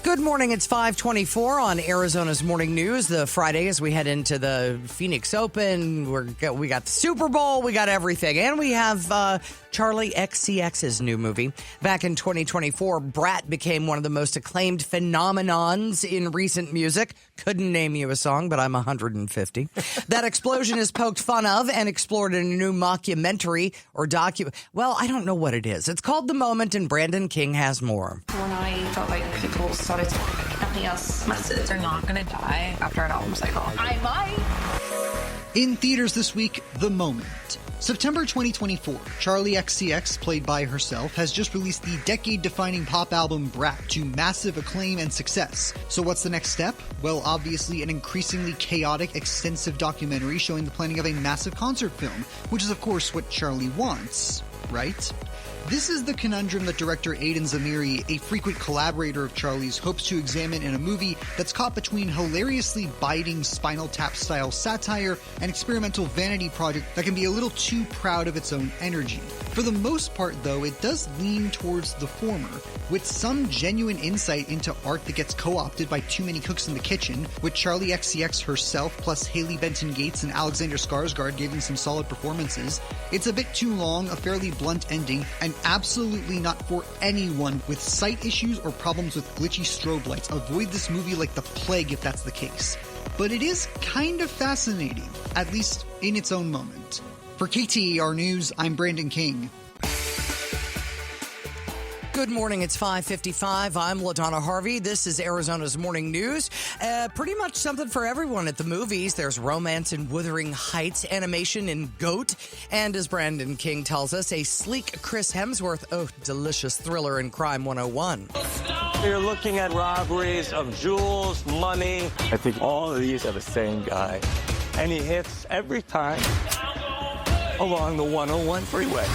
Good morning. It's 5:24 on Arizona's Morning News. The Friday as we head into the Phoenix Open. We got the Super Bowl. We got everything. And we have Charli XCX's new movie. Back in 2024, Brat became one of the most acclaimed phenomenons in recent music. Couldn't name you a song, but I'm 150. That explosion is poked fun of and explored in a new mockumentary or Well, I don't know what it is. It's called The Moment, and Brandon King has more. When I felt like people started nothing else matters. They're not going to die after an album cycle. I might. In theaters this week, The Moment. September 2024, Charli XCX, played by herself, has just released the decade-defining pop album Brat to massive acclaim and success. So what's the next step? Well, obviously an increasingly chaotic, extensive documentary showing the planning of a massive concert film, which is of course what Charli wants, right? This is the conundrum that director Aidan Zamiri, a frequent collaborator of Charli's, hopes to examine in a movie that's caught between hilariously biting Spinal Tap-style satire and experimental vanity project that can be a little too proud of its own energy. For the most part, though, it does lean towards the former, with some genuine insight into art that gets co-opted by too many cooks in the kitchen, with Charli XCX herself plus Hailey, Benton and Alexander Skarsgard giving some solid performances. It's a bit too long, a fairly blunt ending, and absolutely not for anyone with sight issues or problems with glitchy strobe lights. Avoid this movie like the plague if that's the case. But it is kind of fascinating, at least in its own moment. For KTAR News, I'm Brandon King. Good morning. It's 5:55. I'm LaDonna Harvey. This is Arizona's Morning News. Pretty much something for everyone at the movies. There's romance in Wuthering Heights, animation in Goat, and as Brandon King tells us, a sleek Chris Hemsworth, delicious thriller in Crime 101. You're looking at robberies of jewels, money. I think all of these are the same guy, and he hits every time along the 101 freeway.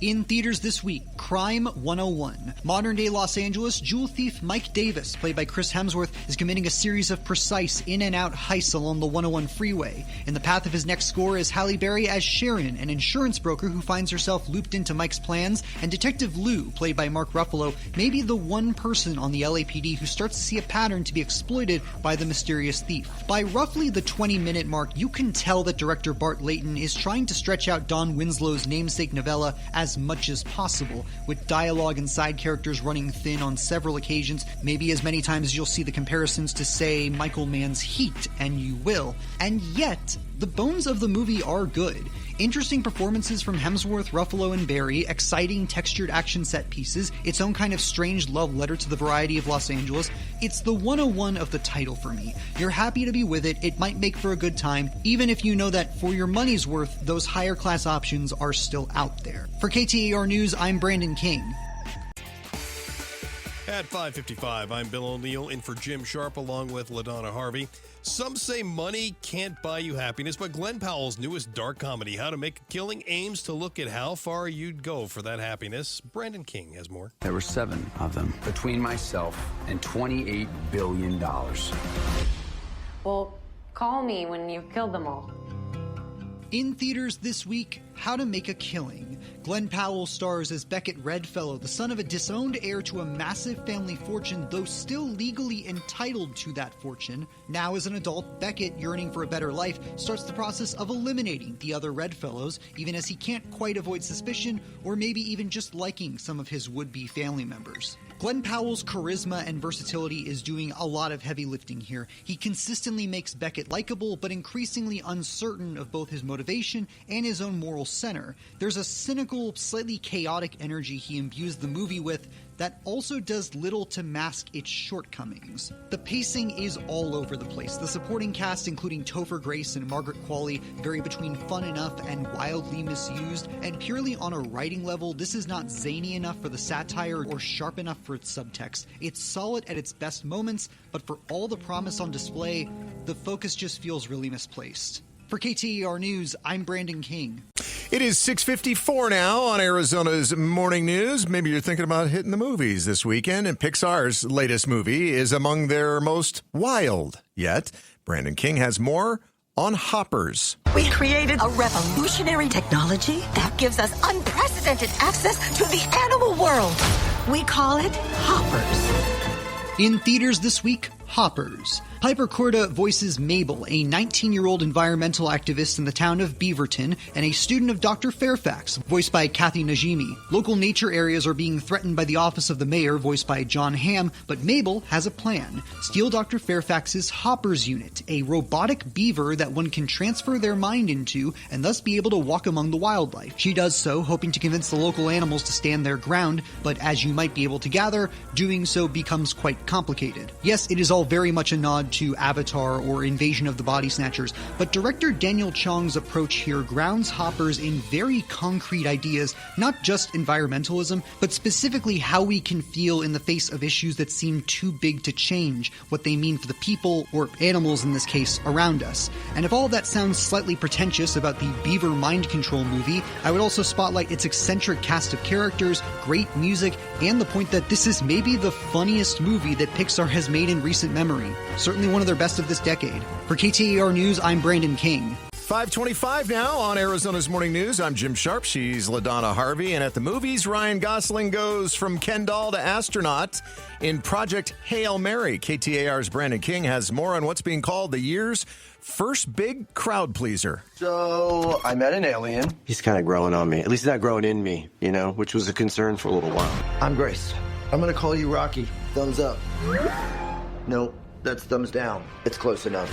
In theaters this week, Crime 101. Modern-day Los Angeles jewel thief Mike Davis, played by Chris Hemsworth, is committing a series of precise in-and-out heists along the 101 freeway. In the path of his next score is Halle Berry as Sharon, an insurance broker who finds herself looped into Mike's plans, and Detective Lou, played by Mark Ruffalo, may be the one person on the LAPD who starts to see a pattern to be exploited by the mysterious thief. By roughly the 20-minute mark, you can tell that director Bart Layton is trying to stretch out Don Winslow's namesake novella as much as possible, with dialogue and side characters running thin on several occasions, maybe as many times as you'll see the comparisons to, say, Michael Mann's Heat, and you will. And yet, the bones of the movie are good. Interesting performances from Hemsworth, Ruffalo, and Berry, exciting textured action set pieces, its own kind of strange love letter to the variety of Los Angeles. It's the 101 of the title for me. You're happy to be with it, it might make for a good time, even if you know that for your money's worth, those higher class options are still out there. For KTAR News, I'm Brandon King. At 5:55, I'm Bill O'Neill in for Jim Sharp along with LaDonna Harvey. Some say money can't buy you happiness, but Glen Powell's newest dark comedy, How to Make a Killing, aims to look at how far you'd go for that happiness. Brandon King has more. There were 7 of them between myself and $28 billion. Well, call me when you've killed them all. In theaters this week, How to Make a Killing. Glen Powell stars as Beckett Redfellow, the son of a disowned heir to a massive family fortune, though still legally entitled to that fortune. Now as an adult, Beckett, yearning for a better life, starts the process of eliminating the other Redfellows, even as he can't quite avoid suspicion, or maybe even just liking some of his would-be family members. Glen Powell's charisma and versatility is doing a lot of heavy lifting here. He consistently makes Beckett likable, but increasingly uncertain of both his motivation and his own moral center. There's a cynical, slightly chaotic energy he imbues the movie with that also does little to mask its shortcomings. The pacing is all over the place. The supporting cast, including Topher Grace and Margaret Qualley, vary between fun enough and wildly misused, and purely on a writing level, this is not zany enough for the satire or sharp enough for its subtext. It's solid at its best moments, but for all the promise on display, the focus just feels really misplaced. For KTAR News, I'm Brandon King. It is 6:54 now on Arizona's Morning News. Maybe you're thinking about hitting the movies this weekend, and Pixar's latest movie is among their most wild yet. Brandon King has more on hoppers. We created a revolutionary technology that gives us unprecedented access to the animal world. We call it Hoppers. In theaters this week, Hoppers. Piper Curda voices Mabel, a 19-year-old environmental activist in the town of Beaverton and a student of Dr. Fairfax, voiced by Kathy Najimy. Local nature areas are being threatened by the office of the mayor, voiced by John Hamm, but Mabel has a plan. Steal Dr. Fairfax's Hoppers unit, a robotic beaver that one can transfer their mind into and thus be able to walk among the wildlife. She does so, hoping to convince the local animals to stand their ground, but as you might be able to gather, doing so becomes quite complicated. Yes, it is all very much a nod to Avatar or Invasion of the Body Snatchers, but director Daniel Chong's approach here grounds Hoppers in very concrete ideas, not just environmentalism, but specifically how we can feel in the face of issues that seem too big to change, what they mean for the people, or animals in this case, around us. And if all of that sounds slightly pretentious about the Beaver mind control movie, I would also spotlight its eccentric cast of characters, great music, and the point that this is maybe the funniest movie that Pixar has made in recent memory. Certainly one of their best of this decade. For KTAR News, I'm Brandon King. 5:25 now on Arizona's Morning News. I'm Jim Sharp. She's LaDonna Harvey. And at the movies, Ryan Gosling goes from Ken doll to astronaut in Project Hail Mary. KTAR's Brandon King has more on what's being called the year's first big crowd pleaser. So I met an alien. He's kind of growing on me. At least he's not growing in me, which was a concern for a little while. I'm Grace. I'm going to call you Rocky. Thumbs up. No, that's thumbs down. It's close enough.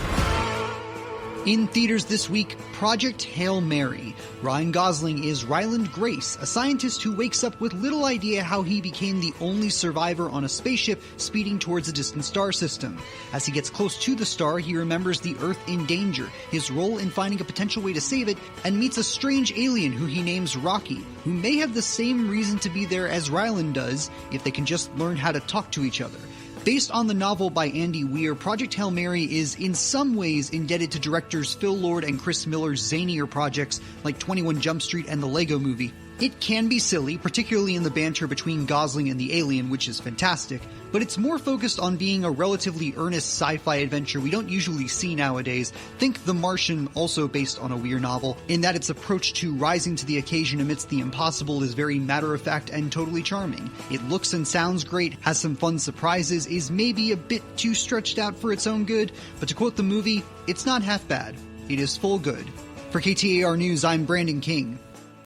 In theaters this week, Project Hail Mary. Ryan Gosling is Ryland Grace, a scientist who wakes up with little idea how he became the only survivor on a spaceship speeding towards a distant star system. As he gets close to the star, he remembers the Earth in danger, his role in finding a potential way to save it, and meets a strange alien who he names Rocky, who may have the same reason to be there as Ryland does if they can just learn how to talk to each other. Based on the novel by Andy Weir, Project Hail Mary is in some ways indebted to directors Phil Lord and Chris Miller's zanier projects like 21 Jump Street and the Lego Movie. It can be silly, particularly in the banter between Gosling and the alien, which is fantastic, but it's more focused on being a relatively earnest sci-fi adventure we don't usually see nowadays. Think The Martian, also based on a Weir novel, in that its approach to rising to the occasion amidst the impossible is very matter-of-fact and totally charming. It looks and sounds great, has some fun surprises, is maybe a bit too stretched out for its own good, but to quote the movie, it's not half bad. It is full good. For KTAR News, I'm Brandon King.